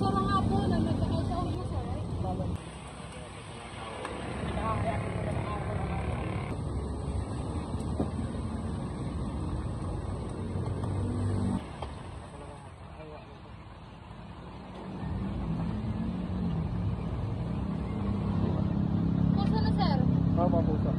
Kasama nga po na nagkakasaon mo sir. Puso na sir? Tama puso.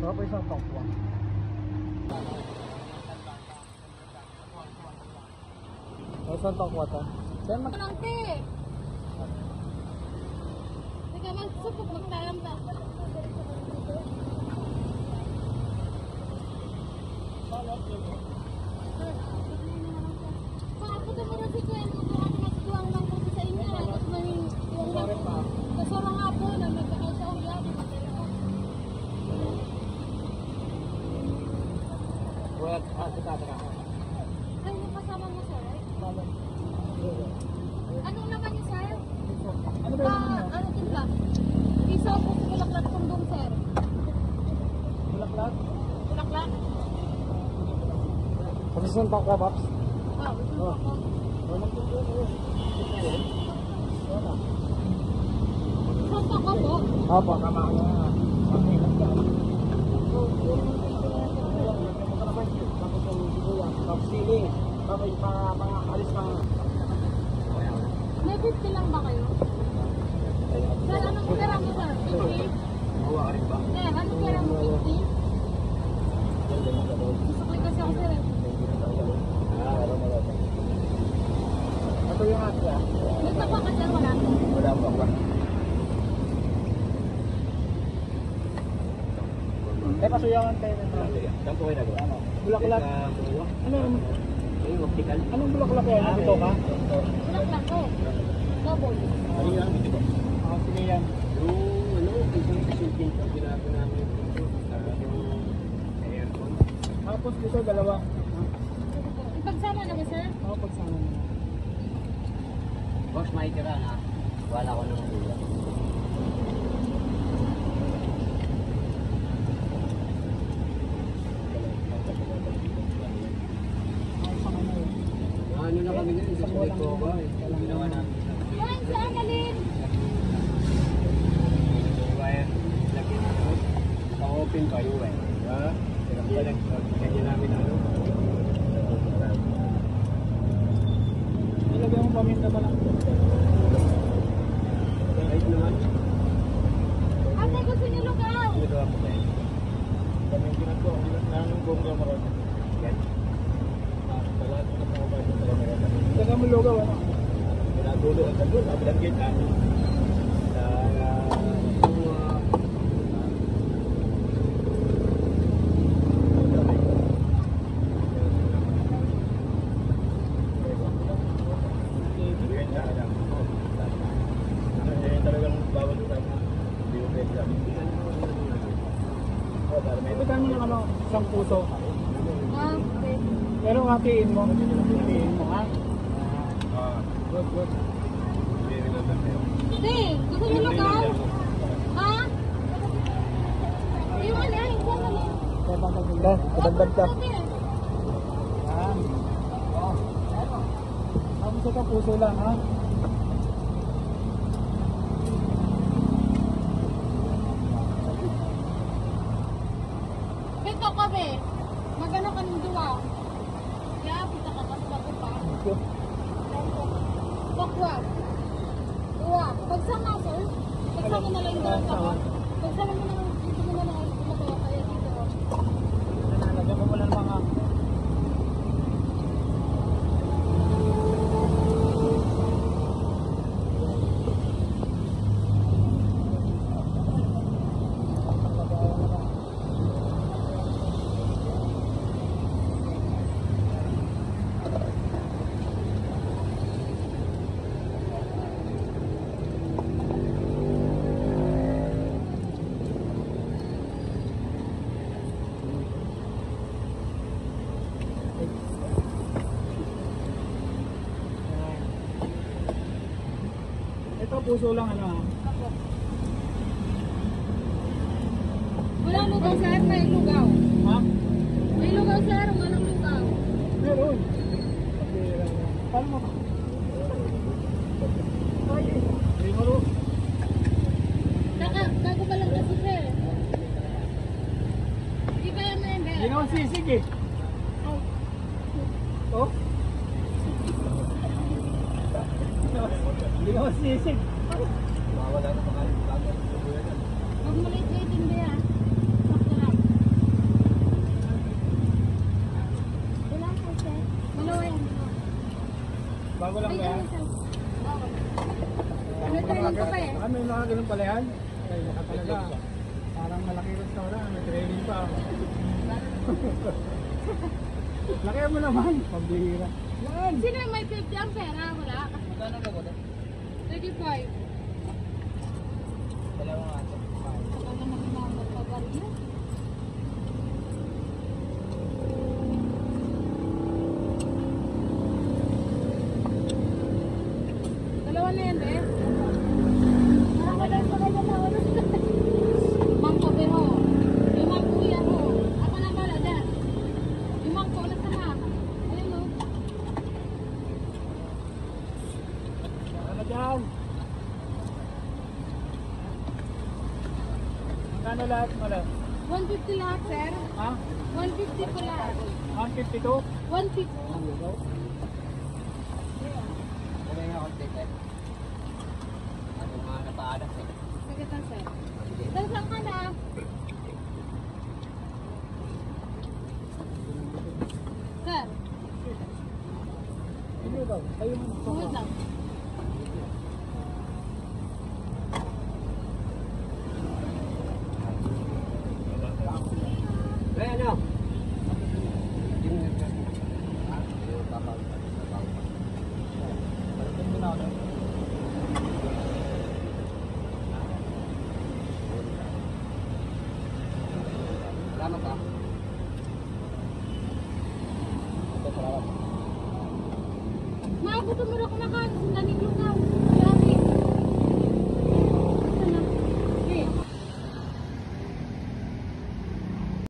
Apa isang tokwa? Isang tokwa ta? Diyan mag... Anong te? Teka, magsupok magtalam ta. Papunta mo na si Kuya mo doon ako magtuwang lang po sa inyo. Tapos may kasama nga po na nagkakasaon yan. Wala, kita. Ay, yung kasama mo sir? Anong naman niyo sir? Ano ba yun? Ano din ba? Isa po sa Bulaklak Kundong sir. Bulaklak? Bulaklak? Kasi isang tokwa, Paps? Oo. Saan ka po? Apa? Tama ka na. Tapos sili. Tapos mga alis pa. May 50 lang ba kayo? Sir, anong pera mo sir? 50? Mawa ka rin ba? Sir, anong pera mo? 50? Masakay kasi ako sir. Ito yung asya. May tapa ka sir, wala? Wala pa. Pasuyangan kayo ng mga. Saan po kayo nagawa? Bulaklak. Anong bulaklak yan? Ito ka? Bulaklak ko. Double. Ano yung aming ito? Sige yan. Yung isang shooting ko, ginagawa namin yung aircon. Tapos dito, dalawa. Ipagsama na ba sir? Oo, pagsama na. Boss, may tira na. Wala ko naman dito. Ano na kami din? Sa ko ba? Ginawa namin. Yan, si Annalyn. Wire, lagi na ito. Naka-open pa yung wire. Diba? Kaya namin ano. Ilagay mo paminta pa lang. Kahit naman. Ate, gusto niyo lugaw? Ginagawa ko tayo. Kami ginagawa. Nanong gongga maroon. Yan. Talaga na pa ba yung talaga. Ilagay mo lugaw, ano? Dulo ang dulo. Kabilang gate namin. Ibigay mo ng ano, isang puso. Okay. Pero hatiin mo. Hatiin mo, ha? Good. Ate, gusto niyo lugaw? Ha? Yung ano, yung ano. Kaya bang kaganda? Kadagdag ka. Ate. Yan. Tapos ito, puso lang, ha? Ito kami. Magano ka ng duwa. Kaya, pita ka kasi bago pa. Thank you. Bakwa. Duwa. Pagsama, sir. Pagsama na lang yung duwa. Pagsama mo na lang. Dito mo na lang. Kumagawa kaya dito. Lagyan mo muna ng mga... puso lang ano ha. Apo. Walang lugaw, sir. May lugaw. Ha? May lugaw, sir. Walang lugaw. Meron. Paano mo? Hindi mo ro. Saka, bago pa lang kasi, sir. Di ba yan na yun, Hindi naman sisig eh. Oh? Hindi naman sisig. Mawala na mga bagay. Huwag mo lang kayo din ba yan? Sakto lang. Wala ka, sir. Dalawa yan. Bago lang Ay, ba yan? ano, sir? Bago. May training ka pa eh. May mga ganun pala yan. Ay, naka talaga. Parang malaki restaurant. May training pa. Laki mo naman. Pambihira. Yan. Sino yung may 50 ang pera? Wala. Magkano ba ko? 35. Dalawang ato. Wala naman yung mga baril. Dalawa na yan, eh. Parang wala pa kayo na ulo. Mangko, pero. Yung mangko yan, ho. Ako na bala dyan. Yung mangko, ulit na na. Ayun, ho. Ano dyan? Magkano lahat mo lang? 150 lahat, sir. Ha? 150 po lahat. 152? 150. Kaya nga ako ticket. Ano mga napaanak eh. Sagatan, sir. Sir, saan ka na? Sir, Hindi ba? Kayo mo. sumod lang. Kaya ano? Salamat ah. Maabuto mo na kumakain. Sundanin lugaw.